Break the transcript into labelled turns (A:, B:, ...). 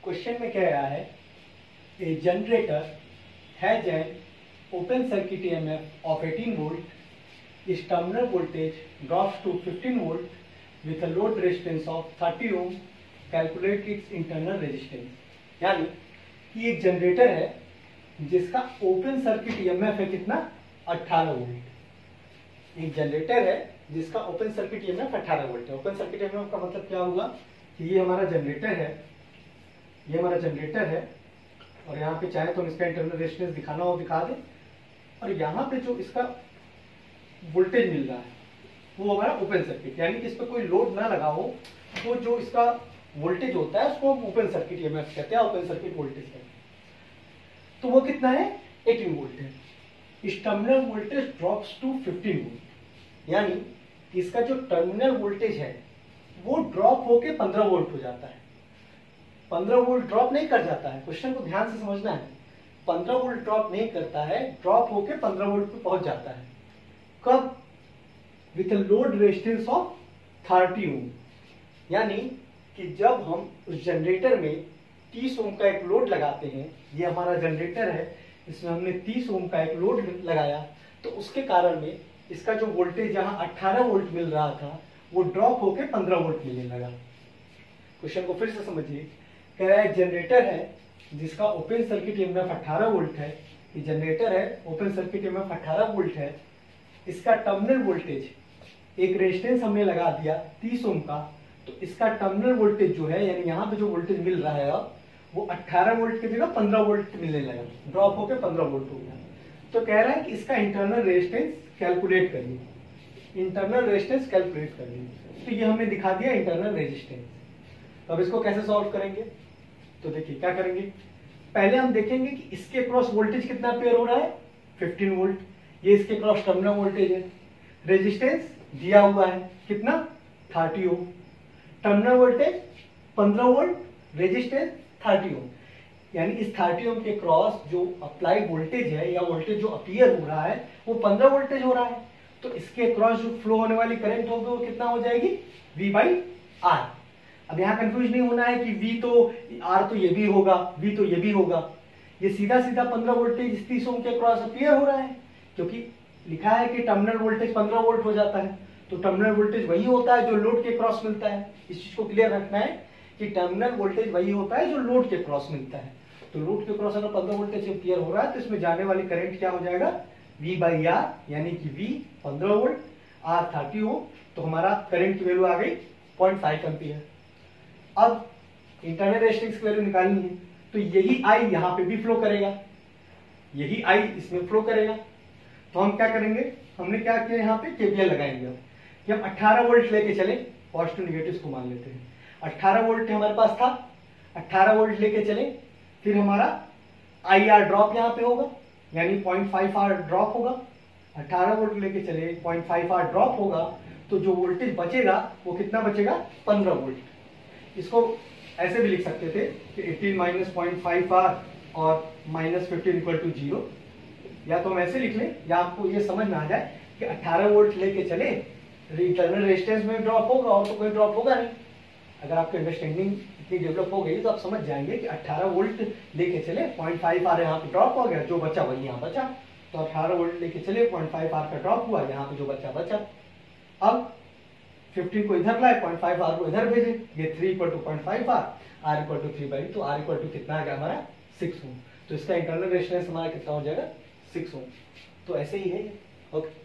A: Question में कह रहा है a generator has an open circuit EMF of 18 volt इस terminal voltage drops to 15 volt with a load resistance of 30 ohm calculate its internal resistance. यानी कि एक generator है जिसका ओपन सर्किट ईएमएफ है कितना 18 वोल्ट। एक जनरेटर है जिसका ओपन सर्किट ईएमएफ 18 वोल्ट है। ओपन सर्किट ईएमएफ का मतलब क्या हुआ कि ये हमारा जनरेटर है, ये हमारा जनरेटर है और यहाँ पे चाहे तो हम इसका इंटरनल रेजिस्टेंस दिखाना हो दिखा दें, और यहाँ पे जो इसका वोल्टेज मिल रहा है वो हमारा ओपन सर्किट, यानी कि इस पर कोई लोड ना लगा हो तो जो इसका वोल्टेज होता है उसको ओपन सर्किट ईएमएफ कहते हैं, ओपन सर्किट वोल्टेज कहते हैं। तो वो कितना है 18 वोल्ट है। इस terminal voltage drops to 15 volt, यानी कि इसका जो टर्मिनल वोल्टेज है वो ड्रॉप होके 15 वोल्ट हो जाता है। 15 वोल्ट ड्रॉप नहीं कर जाता है, क्वेश्चन को ध्यान से समझना है। 15 वोल्ट ड्रॉप नहीं करता है, ड्रॉप होके 15 वोल्ट पे पहुंच जाता है। कब? विथ लोड रेजिस्टेंस ऑफ 30 ओम, यानी कि जब हम उस जनरेटर में 30 ओम का एक लोड लगाते हैं। ये हमारा जनरेटर है, इसमें हमने 30 ओम का एक लोड लगाया, तो उसके कारण में इसका जो वोल्टेज यहाँ 18 वोल्ट मिल रहा था वो ड्रॉप होके 15 वोल्ट मिलने लगा। क्वेश्चन को फिर से समझिए। कह रहा है जनरेटर है जिसका ओपन सर्किट ईएमएफ 18 वोल्ट है। ये जनरेटर है, ओपन सर्किट ईएमएफ 18 वोल्ट है। इसका टर्मिनल वोल्टेज, एक रेजिस्टेंस हमने लगा दिया 30 ओम का, तो इसका टर्मिनल वोल्टेज जो है, यानी यहाँ पे जो वोल्टेज मिल रहा है अब वो 18 वोल्ट की जगह 15 वोल्ट मिलने लगा, ड्रॉप होकर 15 वोल्ट हो गया। तो कह रहा है कि इसका इंटरनल रेजिस्टेंस कैलकुलेट करिए, इंटरनल रेजिस्टेंस कैलकुलेट करिए। तो ये हमने दिखा दिया इंटरनल रेजिस्टेंस। तो अब इसको कैसे सॉल्व करेंगे? तो देखिए क्या करेंगे, पहले हम देखेंगे कि इसके क्रॉस वोल्टेज कितना पेयर हो रहा है 15 वोल्ट, ये इसके क्रॉस टर्मिनल वोल्टेज है। रेजिस्टेंस दिया हुआ है कितना 30 ओम, टर्मिनल वोल्टेज 15 वोल्ट, रेजिस्टेंस 30 ओम, यानी इस 30 ओम के क्रॉस जो अप्लाई वोल्टेज है या वोल्टेज जो अपीयर हो रहा है वो 15 वोल्टेज हो रहा है। तो इसके क्रॉस जो फ्लो होने वाली करंट होगी वो कितना हो जाएगी V/R। अब यहाँ कंफ्यूज नहीं होना है कि V तो R तो ये भी होगा, V तो ये भी होगा। ये सीधा सीधा 15 वोल्टेज 30 ओम के क्रॉस अपीयर हो रहा है, क्योंकि लिखा है कि टर्मिनल वोल्टेज 15 वोल्ट हो जाता है। तो टर्मिनल वोल्टेज वही होता है जो लोड के क्रॉस मिलता है। इस चीज को क्लियर रखना है कि टर्मिनल वोल्टेज वही होता है जो लोड के क्रॉस मिलता है। तो लोड के क्रॉस अगर 15 वोल्टेज अपीयर हो रहा है तो इसमें जाने वाली करंट क्या हो जाएगा V/R, यानी कि V 15 वोल्ट, R 30 ओम। तो हमारा करंट की वैल्यू आ गई 0.5 एम्पियर। अब इंटरनल रेजिस्टेंस की वैल्यू निकालनी है, तो यही I यहाँ पे भी फ्लो करेगा, यही I इसमें फ्लो करेगा। तो हम क्या करेंगे, हमने क्या किया यहाँ पे KVL लगाएंगे। कि हम 18 वोल्ट लेके चले, पॉजिटिव नेगेटिव को मान लेते हैं। 18 वोल्ट हमारे पास था, 18 वोल्ट लेके चले, फिर हमारा IR ड्रॉप यहाँ पे होगा, यानी 0.5R ड्रॉप होगा। 18 वोल्ट लेके चले, 0.5R ड्रॉप होगा, तो जो वोल्टेज बचेगा वो कितना बचेगा 15 वोल्ट। इसको ऐसे भी लिख सकते थे कि 18 माइनस 0.5R और माइनस 15 इक्वल टू 0, या तो हम ऐसे लिख लें या आपको ये समझ में आ जाए कि 18 वोल्ट लेके चले, इंटरनल रेजिस्टेंस में ड्रॉप होगा और तो कोई ड्रॉप होगा नहीं। अगर आपकी अंडरस्टैंडिंग इतनी डेवलप हो गई तो आप समझ जाएंगे कि 18 वोल्ट लेके चले, 0.5R यहाँ पे ड्रॉप हो गया, जो बचा वही यहाँ बचा। तो 18 वोल्ट लेके चले, 0.5R का ड्रॉप हुआ, यहाँ पे जो बचा बचा। अब 15 को इधर लाए, 0.5R को इधर भेजे, ये 3 equal to 0.5R, R equal to 3/2, तो R इक्वल टू कितना आ गया हमारा 6 ओम। तो इसका इंटरनल रेजिस्टेंस हमारा कितना हो जाएगा 6 ओम। तो ऐसे ही है। ओके।